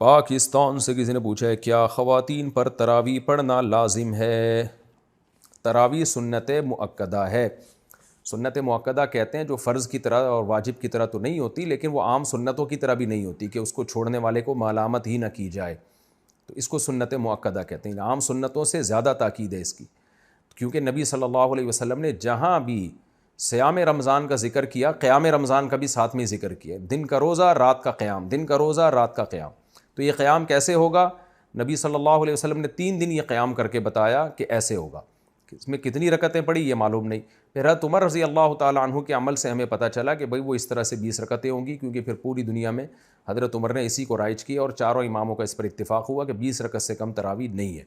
پاکستان سے کسی نے پوچھا ہے کیا خواتین پر تراویح پڑھنا لازم ہے؟ تراویح سنت مؤکدہ ہے. سنت مؤکدہ کہتے ہیں جو فرض کی طرح اور واجب کی طرح تو نہیں ہوتی، لیکن وہ عام سنتوں کی طرح بھی نہیں ہوتی کہ اس کو چھوڑنے والے کو ملامت ہی نہ کی جائے، تو اس کو سنت مؤکدہ کہتے ہیں. عام سنتوں سے زیادہ تاکید ہے اس کی، کیونکہ نبی صلی اللہ علیہ وسلم نے جہاں بھی صیام رمضان کا ذکر کیا، قیام رمضان کا بھی ساتھ میں ذکر کیا. دن کا روزہ رات کا قیام، دن کا روزہ رات کا قیام. تو یہ قیام کیسے ہوگا؟ نبی صلی اللہ علیہ وسلم نے 3 دن یہ قیام کر کے بتایا کہ ایسے ہوگا. اس میں کتنی رکعتیں پڑھی یہ معلوم نہیں. پھر حضرت عمر رضی اللہ تعالیٰ عنہ کے عمل سے ہمیں پتہ چلا کہ بھئی وہ اس طرح سے 20 رکعتیں ہوں گی، کیونکہ پھر پوری دنیا میں حضرت عمر نے اسی کو رائج کیا اور چاروں اماموں کا اس پر اتفاق ہوا کہ 20 رکعت سے کم تراویح نہیں ہے.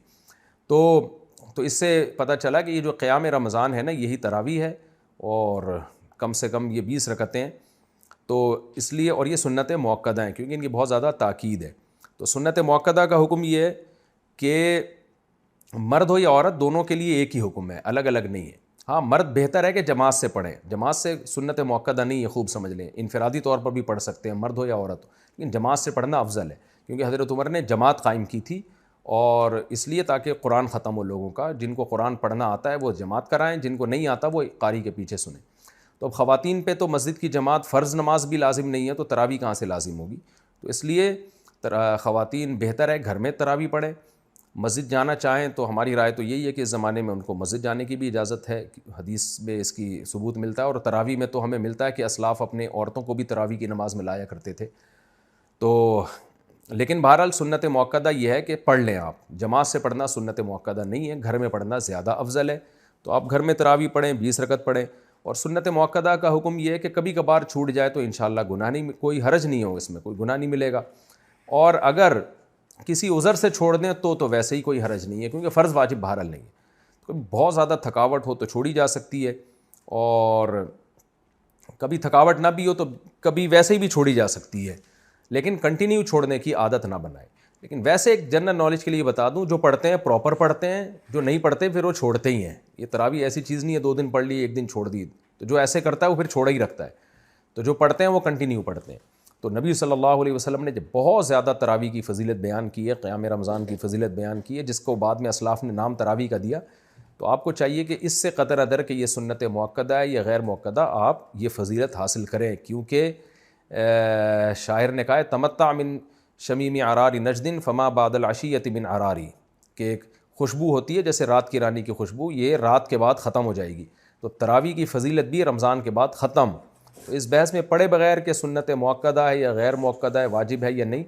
تو اس سے پتہ چلا کہ یہ جو قیام رمضان ہے نا، یہی تراویح ہے، اور کم سے کم یہ 20 رکعتیں. تو اس لیے، اور یہ سنت مؤکدہ ہیں کیونکہ ان کی بہت زیادہ تاکید ہے. تو سنت مؤکدہ کا حکم یہ ہے کہ مرد ہو یا عورت دونوں کے لیے ایک ہی حکم ہے، الگ الگ نہیں ہے. ہاں، مرد بہتر ہے کہ جماعت سے پڑھیں، جماعت سے سنت مؤکدہ نہیں ہے، خوب سمجھ لیں. انفرادی طور پر بھی پڑھ سکتے ہیں مرد ہو یا عورت ہو، لیکن جماعت سے پڑھنا افضل ہے، کیونکہ حضرت عمر نے جماعت قائم کی تھی، اور اس لیے تاکہ قرآن ختم ہو لوگوں کا. جن کو قرآن پڑھنا آتا ہے وہ جماعت کرائیں، جن کو نہیں آتا وہ قاری کے پیچھے سنیں. تو اب خواتین پہ تو مسجد کی جماعت فرض نماز بھی لازم نہیں ہے، تو تراویح کہاں سے لازم ہوگی؟ تو اس لیے خواتین بہتر ہے گھر میں تراویح پڑھیں. مسجد جانا چاہیں تو ہماری رائے تو یہی ہے کہ اس زمانے میں ان کو مسجد جانے کی بھی اجازت ہے، حدیث میں اس کی ثبوت ملتا ہے. اور تراویح میں تو ہمیں ملتا ہے کہ اسلاف اپنے عورتوں کو بھی تراویح کی نماز میں لایا کرتے تھے. تو لیکن بہرحال سنت مؤکدہ یہ ہے کہ پڑھ لیں آپ. جماعت سے پڑھنا سنت مؤکدہ نہیں ہے، گھر میں پڑھنا زیادہ افضل ہے. تو آپ گھر میں تراویح پڑھیں، 20 رکعت پڑھیں. اور سنت مؤکدہ کا حکم یہ ہے کہ کبھی کبھار چھوٹ جائے تو انشاءاللہ گناہ نہیں، کوئی حرج نہیں ہو، اس میں کوئی گناہ نہیں ملے گا. اور اگر کسی عذر سے چھوڑ دیں تو ویسے ہی کوئی حرج نہیں ہے، کیونکہ فرض واجب بہرحال نہیں ہے. تو بہت زیادہ تھکاوٹ ہو تو چھوڑی جا سکتی ہے، اور کبھی تھکاوٹ نہ بھی ہو تو کبھی ویسے ہی بھی چھوڑی جا سکتی ہے، لیکن کنٹینیو چھوڑنے کی عادت نہ بنائے. لیکن ویسے ایک جنرل نالج کے لیے بتا دوں، جو پڑھتے ہیں پراپر پڑھتے ہیں، جو نہیں پڑھتے پھر وہ چھوڑتے ہی ہیں. یہ تراویح ایسی چیز نہیں ہے 2 دن پڑھ لی 1 دن چھوڑ دی. تو جو ایسے کرتا ہے وہ پھر چھوڑا ہی رکھتا ہے. تو جو پڑھتے ہیں وہ کنٹینیو پڑھتے ہیں. تو نبی صلی اللہ علیہ وسلم نے جب بہت زیادہ تراویح کی فضیلت بیان کی ہے، قیام رمضان کی فضیلت بیان کی ہے، جس کو بعد میں اسلاف نے نام تراویح کا دیا، تو آپ کو چاہیے کہ اس سے قطع نظر کہ یہ سنت مؤکدہ ہے یا غیر مؤکدہ، آپ یہ فضیلت حاصل کریں. کیونکہ شاعر نے کہا ہے تمتع من شمیم عرار نجد فما بعد العشیۃ من عراری، کہ ایک خوشبو ہوتی ہے جیسے رات کی رانی کی خوشبو، یہ رات کے بعد ختم ہو جائے گی. تو تراویح کی فضیلت بھی رمضان کے بعد ختم. تو اس بحث میں پڑھے بغیر کہ سنت مؤکدہ ہے یا غیر مؤکدہ ہے، واجب ہے یا نہیں،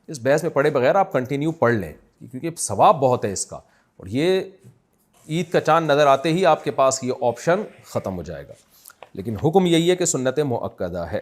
اس بحث میں پڑھے بغیر آپ کنٹینیو پڑھ لیں، کیونکہ ثواب بہت ہے اس کا. اور یہ عید کا چاند نظر آتے ہی آپ کے پاس یہ آپشن ختم ہو جائے گا. لیکن حکم یہی ہے کہ سنت مؤکدہ ہے.